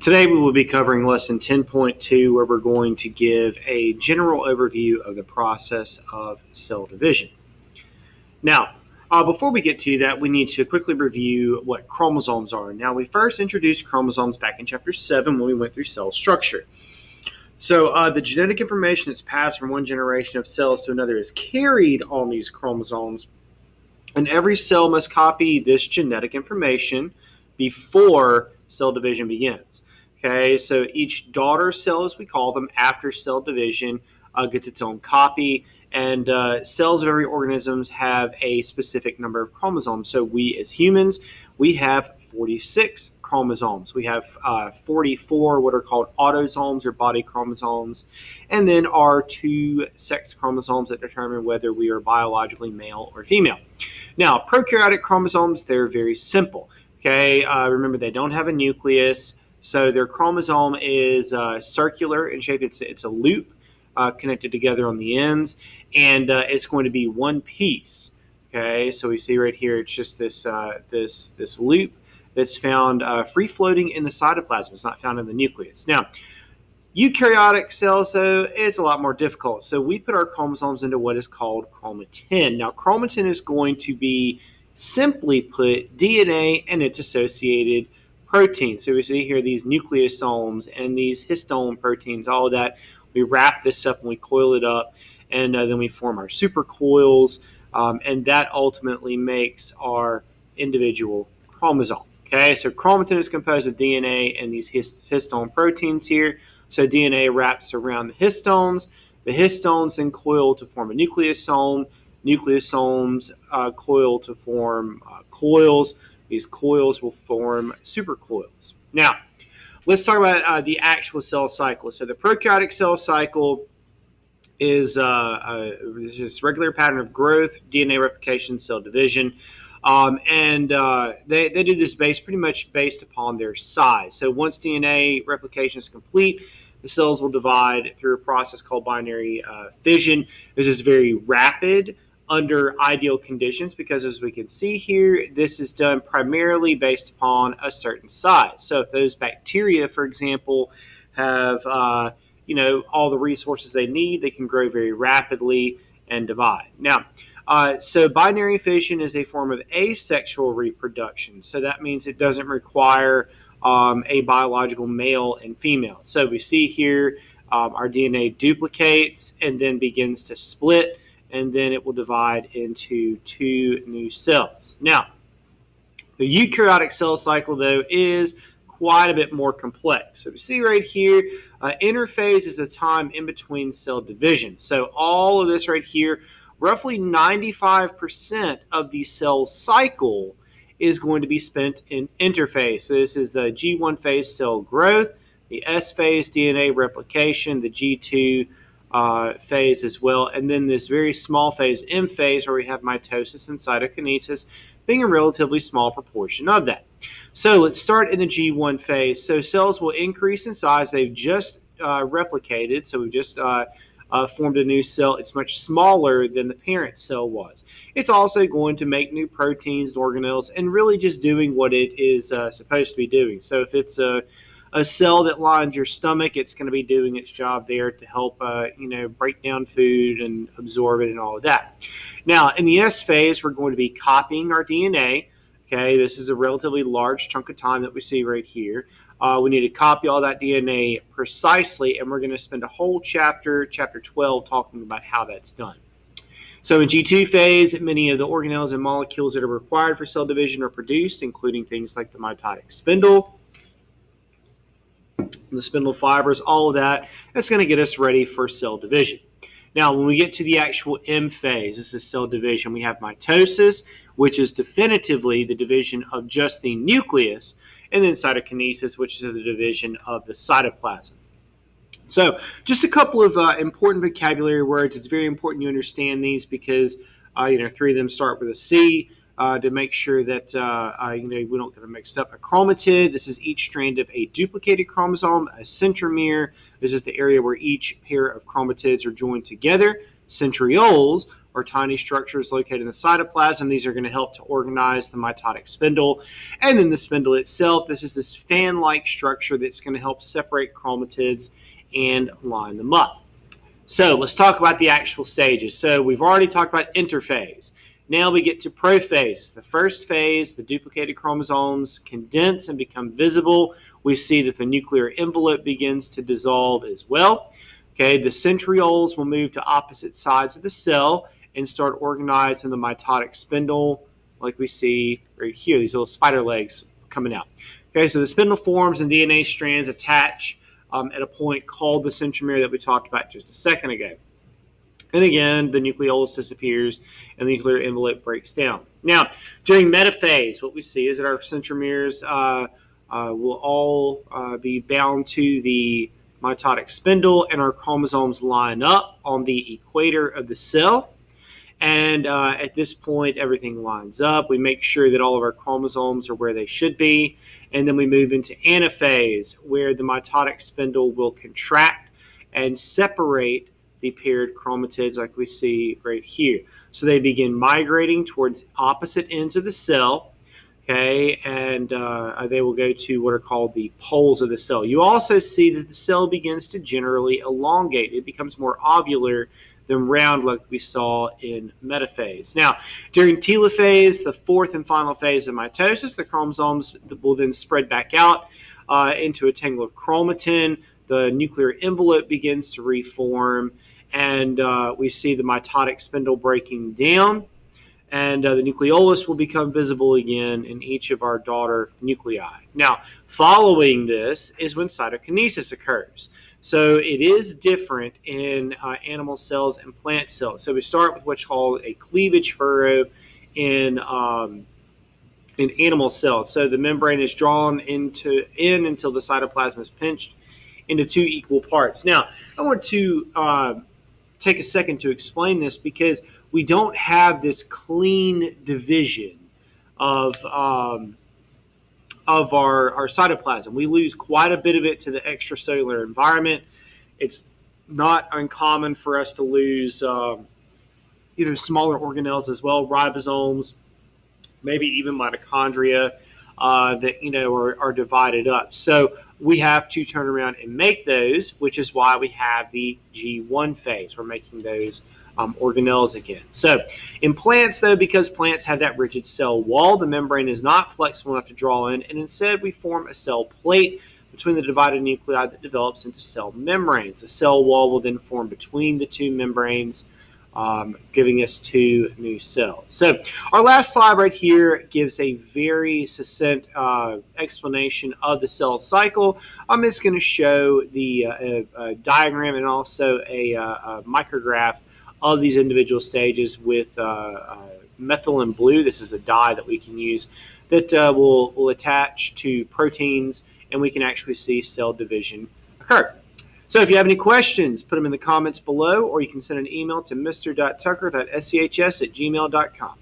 Today we will be covering lesson 10.2, where we're going to give a general overview of the process of cell division. Now, before we get to that, we need to quickly review what chromosomes are. Now, we first introduced chromosomes back in chapter 7 when we went through cell structure. So the genetic information that's passed from one generation of cells to another is carried on these chromosomes, and every cell must copy this genetic information before cell division begins. Okay, so each daughter cell, as we call them, after cell division, gets its own copy, and cells of every organism have a specific number of chromosomes. So we, as humans, we have 46 chromosomes. We have 44 what are called autosomes or body chromosomes, and then our 2 sex chromosomes that determine whether we are biologically male or female. Now, prokaryotic chromosomes, they're very simple. Okay, remember, they don't have a nucleus, so their chromosome is circular in shape. It's a loop connected together on the ends, and it's going to be one piece. Okay, so we see right here, it's just this loop that's found free floating in the cytoplasm. It's not found in the nucleus. Now, eukaryotic cells, though, it's a lot more difficult. So we put our chromosomes into what is called chromatin. Now, chromatin is going to be, simply put, DNA and its associated proteins. So we see here these nucleosomes and these histone proteins, all of that. We wrap this up and we coil it up, and then we form our supercoils, and that ultimately makes our individual chromosome. Okay, so chromatin is composed of DNA and these histone proteins here. So DNA wraps around the histones then coil to form a nucleosome. Nucleosomes coil to form coils. These coils will form supercoils. Now, let's talk about the actual cell cycle. So the prokaryotic cell cycle is just a regular pattern of growth, DNA replication, cell division. And they do this pretty much based upon their size. So once DNA replication is complete, the cells will divide through a process called binary fission. This is very rapid under ideal conditions because, as we can see here, this is done primarily based upon a certain size. So if those bacteria, for example, have all the resources they need, they can grow very rapidly and divide. Now, so binary fission is a form of asexual reproduction. So that means it doesn't require a biological male and female. So we see here our DNA duplicates and then begins to split, and then it will divide into 2 new cells. Now, the eukaryotic cell cycle, though, is quite a bit more complex. So we see right here, interphase is the time in between cell division. So all of this right here, roughly 95% of the cell cycle is going to be spent in interphase. So this is the G1 phase, cell growth, the S phase, DNA replication, the G2 phase as well, and then this very small phase, M phase, where we have mitosis and cytokinesis, being a relatively small proportion of that. So let's start in the G1 phase. So cells will increase in size. They've just replicated, so we've just formed a new cell. It's much smaller than the parent cell was. It's also going to make new proteins and organelles and really just doing what it is supposed to be doing. So if it's a cell that lines your stomach, it's going to be doing its job there to help break down food and absorb it and all of that. Now, in the S phase, we're going to be copying our DNA. Okay, this is a relatively large chunk of time that we see right here. We need to copy all that DNA precisely, and we're going to spend a whole chapter 12, talking about how that's done. So in G2 phase, many of the organelles and molecules that are required for cell division are produced, including things like the mitotic spindle, the spindle fibers, all of that. That's going to get us ready for cell division. Now, when we get to the actual M phase, this is cell division, we have mitosis, which is definitively the division of just the nucleus, and then cytokinesis, which is the division of the cytoplasm. So just a couple of important vocabulary words. It's very important you understand these because 3 of them start with a C. To make sure that we don't get them mixed up. A chromatid, this is each strand of a duplicated chromosome. A centromere, this is the area where each pair of chromatids are joined together. Centrioles or tiny structures located in the cytoplasm. These are going to help to organize the mitotic spindle. And then the spindle itself, this is this fan-like structure that's going to help separate chromatids and line them up. So let's talk about the actual stages. So we've already talked about interphase. Now we get to prophase. The first phase, the duplicated chromosomes condense and become visible. We see that the nuclear envelope begins to dissolve as well. Okay, the centrioles will move to opposite sides of the cell and start organizing the mitotic spindle, like we see right here, these little spider legs coming out. Okay, so the spindle forms and DNA strands attach at a point called the centromere that we talked about just a second ago. And again, the nucleolus disappears and the nuclear envelope breaks down. Now, during metaphase, what we see is that our centromeres will all be bound to the mitotic spindle, and our chromosomes line up on the equator of the cell. And at this point, everything lines up. We make sure that all of our chromosomes are where they should be. And then we move into anaphase, where the mitotic spindle will contract and separate the paired chromatids like we see right here. So they begin migrating towards opposite ends of the cell. Okay, and they will go to what are called the poles of the cell. You also see that the cell begins to generally elongate. It becomes more ovular than round like we saw in metaphase. Now, during telophase, the fourth and final phase of mitosis, the chromosomes will then spread back out into a tangle of chromatin. The nuclear envelope begins to reform, and we see the mitotic spindle breaking down. And the nucleolus will become visible again in each of our daughter nuclei. Now, following this is when cytokinesis occurs. So it is different in animal cells and plant cells. So we start with what's called a cleavage furrow in animal cells. So the membrane is drawn in until the cytoplasm is pinched into two equal parts. Now, I want to take a second to explain this because we don't have this clean division of our cytoplasm. We lose quite a bit of it to the extracellular environment. It's not uncommon for us to lose smaller organelles as well, ribosomes, maybe even mitochondria that are divided up. So we have to turn around and make those, which is why we have the G1 phase. We're making those organelles again. So in plants, though, because plants have that rigid cell wall, the membrane is not flexible enough to draw in, and instead we form a cell plate between the divided nuclei that develops into cell membranes. The cell wall will then form between the two membranes, giving us two new cells. So our last slide right here gives a very succinct explanation of the cell cycle. It's going to show the diagram and also a micrograph of these individual stages with methylene blue. This is a dye that we can use that will attach to proteins, and we can actually see cell division occur. So if you have any questions, put them in the comments below, or you can send an email to mr.tucker.schs@gmail.com.